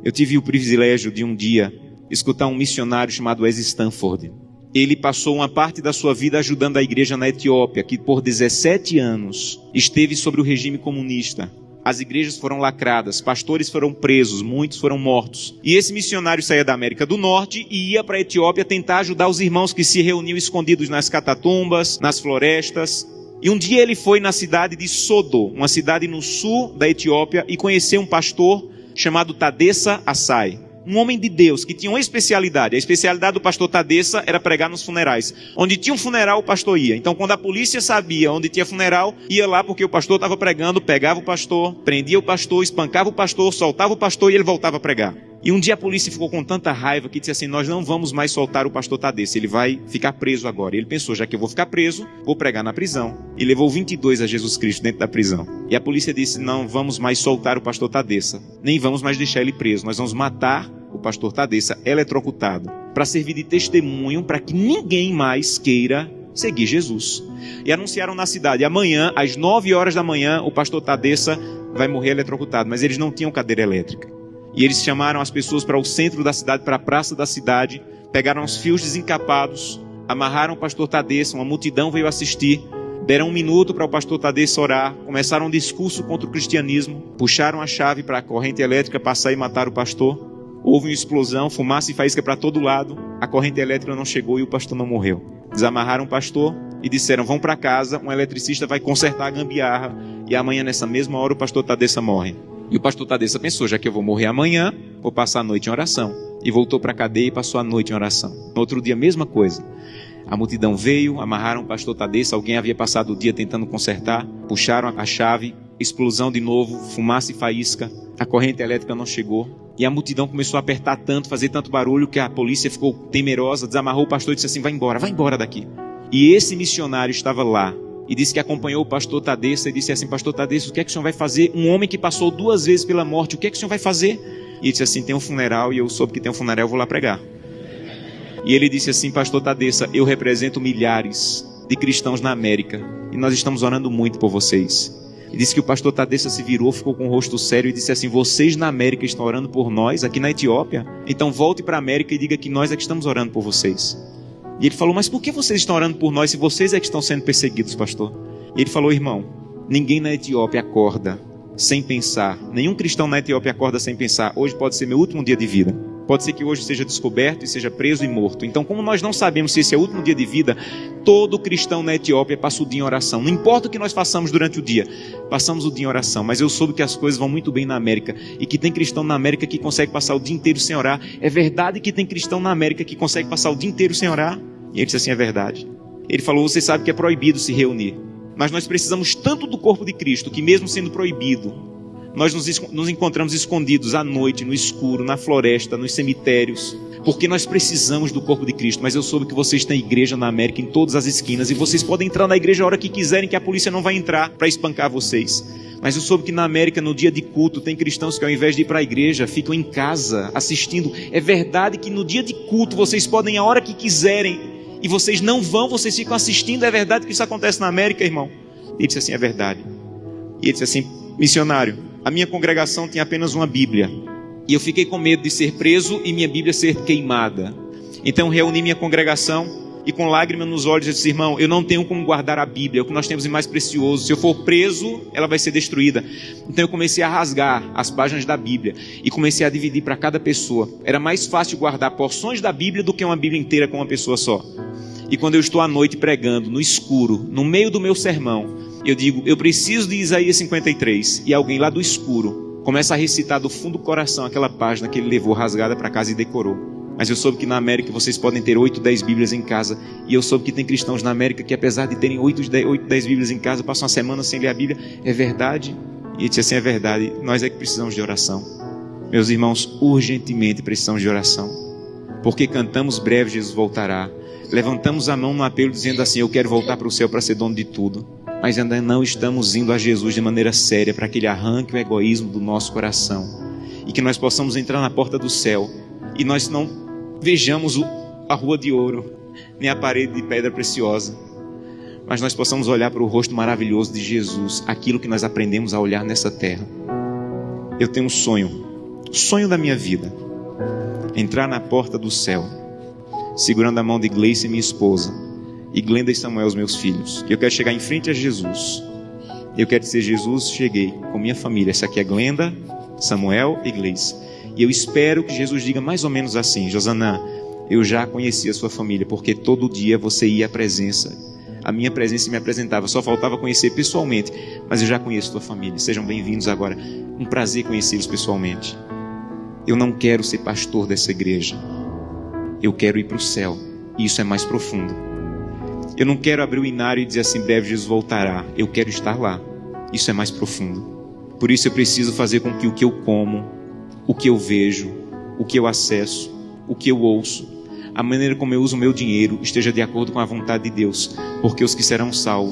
Eu tive o privilégio de um dia escutar um missionário chamado Wes Stanford. Ele passou uma parte da sua vida ajudando a igreja na Etiópia, que por 17 anos esteve sob o regime comunista. As igrejas foram lacradas, pastores foram presos, muitos foram mortos. E esse missionário saía da América do Norte e ia para a Etiópia tentar ajudar os irmãos que se reuniam escondidos nas catatumbas, nas florestas. E um dia ele foi na cidade de Sodo, uma cidade no sul da Etiópia, e conheceu um pastor chamado Tadessa Assai. Um homem de Deus que tinha uma especialidade. A especialidade do pastor Tadessa era pregar nos funerais. Onde tinha um funeral, o pastor ia. Então, quando a polícia sabia onde tinha funeral, ia lá porque o pastor estava pregando, pegava o pastor, prendia o pastor, espancava o pastor, soltava o pastor e ele voltava a pregar. E um dia a polícia ficou com tanta raiva que disse assim: nós não vamos mais soltar o pastor Tadessa, ele vai ficar preso agora. E ele pensou: já que eu vou ficar preso, vou pregar na prisão. E levou 22 a Jesus Cristo dentro da prisão. E a polícia disse: não vamos mais soltar o pastor Tadessa, nem vamos mais deixar ele preso, nós vamos matar o pastor Tadessa eletrocutado, para servir de testemunho para que ninguém mais queira seguir Jesus. E anunciaram na cidade: amanhã, às 9 horas da manhã, o pastor Tadessa vai morrer eletrocutado. Mas eles não tinham cadeira elétrica. E eles chamaram as pessoas para o centro da cidade, para a praça da cidade, pegaram os fios desencapados, amarraram o pastor Tadessa, uma multidão veio assistir, deram 1 minuto para o pastor Tadessa orar, começaram um discurso contra o cristianismo, puxaram a chave para a corrente elétrica passar e matar o pastor. Houve uma explosão, fumaça e faísca para todo lado, a corrente elétrica não chegou e o pastor não morreu. Desamarraram o pastor e disseram: vão para casa, um eletricista vai consertar a gambiarra e amanhã nessa mesma hora o pastor Tadessa morre. E o pastor Tadessa pensou: já que eu vou morrer amanhã, vou passar a noite em oração. E voltou para a cadeia e passou a noite em oração. No outro dia, mesma coisa. A multidão veio, amarraram o pastor Tadessa, alguém havia passado o dia tentando consertar, puxaram a chave, explosão de novo, fumaça e faísca, a corrente elétrica não chegou. E a multidão começou a apertar tanto, fazer tanto barulho, que a polícia ficou temerosa, desamarrou o pastor e disse assim: vai embora daqui. E esse missionário estava lá e disse que acompanhou o pastor Tadessa e disse assim: pastor Tadessa, o que é que o senhor vai fazer? Um homem que passou 2 vezes pela morte, o que é que o senhor vai fazer? E ele disse assim: tem um funeral e eu soube que tem um funeral, eu vou lá pregar. E ele disse assim: pastor Tadessa, eu represento milhares de cristãos na América e nós estamos orando muito por vocês. E disse que o pastor Tadessa se virou, ficou com o rosto sério e disse assim: vocês na América estão orando por nós, aqui na Etiópia? Então volte para a América e diga que nós é que estamos orando por vocês. E ele falou: mas por que vocês estão orando por nós se vocês é que estão sendo perseguidos, pastor? E ele falou: irmão, ninguém na Etiópia acorda sem pensar. Nenhum cristão na Etiópia acorda sem pensar: hoje pode ser meu último dia de vida. Pode ser que hoje seja descoberto e seja preso e morto. Então, como nós não sabemos se esse é o último dia de vida, todo cristão na Etiópia passa o dia em oração. Não importa o que nós façamos durante o dia, passamos o dia em oração. Mas eu soube que as coisas vão muito bem na América e que tem cristão na América que consegue passar o dia inteiro sem orar. É verdade que tem cristão na América que consegue passar o dia inteiro sem orar? E ele disse assim: é verdade. Ele falou: você sabe que é proibido se reunir, mas nós precisamos tanto do corpo de Cristo que mesmo sendo proibido, nós nos encontramos escondidos à noite, no escuro, na floresta, nos cemitérios, porque nós precisamos do corpo de Cristo. Mas eu soube que vocês têm igreja na América em todas as esquinas e vocês podem entrar na igreja a hora que quiserem, que a polícia não vai entrar para espancar vocês. Mas eu soube que na América, no dia de culto, tem cristãos que ao invés de ir para a igreja, ficam em casa assistindo. É verdade que no dia de culto vocês podem ir a hora que quiserem e vocês não vão, vocês ficam assistindo. É verdade que isso acontece na América, irmão? Ele disse assim: é verdade. E ele disse assim: missionário, a minha congregação tinha apenas uma Bíblia e eu fiquei com medo de ser preso e minha Bíblia ser queimada. Então reuni minha congregação e com lágrimas nos olhos eu disse: irmão, eu não tenho como guardar a Bíblia, é o que nós temos de mais precioso. Se eu for preso, ela vai ser destruída. Então eu comecei a rasgar as páginas da Bíblia e comecei a dividir para cada pessoa. Era mais fácil guardar porções da Bíblia do que uma Bíblia inteira com uma pessoa só. E quando eu estou à noite pregando, no escuro, no meio do meu sermão, eu digo: eu preciso de Isaías 53. E alguém lá do escuro começa a recitar do fundo do coração aquela página que ele levou rasgada para casa e decorou. Mas eu soube que na América vocês podem ter 8, 10 Bíblias em casa. E eu soube que tem cristãos na América que, apesar de terem 8, 10 Bíblias em casa, passam uma semana sem ler a Bíblia. É verdade? E ele disse assim: é verdade, nós é que precisamos de oração. Meus irmãos, urgentemente precisamos de oração. Porque cantamos: breve Jesus voltará. Levantamos a mão no apelo dizendo assim: eu quero voltar para o céu para ser dono de tudo. Mas ainda não estamos indo a Jesus de maneira séria para que Ele arranque o egoísmo do nosso coração e que nós possamos entrar na porta do céu e nós não vejamos a rua de ouro nem a parede de pedra preciosa, mas nós possamos olhar para o rosto maravilhoso de Jesus, aquilo que nós aprendemos a olhar nessa terra. Eu tenho um sonho sonho da minha vida, entrar na porta do céu, segurando a mão de Gleice, minha esposa, e Glenda e Samuel, os meus filhos. Que eu quero chegar em frente a Jesus. Eu quero dizer: Jesus, cheguei com minha família. Essa aqui é Glenda, Samuel e Gleice. E eu espero que Jesus diga mais ou menos assim: Josanã, eu já conheci a sua família, porque todo dia você ia à presença. A minha presença me apresentava, só faltava conhecer pessoalmente, mas eu já conheço a tua família. Sejam bem-vindos agora. Um prazer conhecê-los pessoalmente. Eu não quero ser pastor dessa igreja. Eu quero ir para o céu. E isso é mais profundo. Eu não quero abrir o inário e dizer assim: breve Jesus voltará. Eu quero estar lá. Isso é mais profundo. Por isso eu preciso fazer com que o que eu como, o que eu vejo, o que eu acesso, o que eu ouço, a maneira como eu uso o meu dinheiro esteja de acordo com a vontade de Deus. Porque os que serão salvos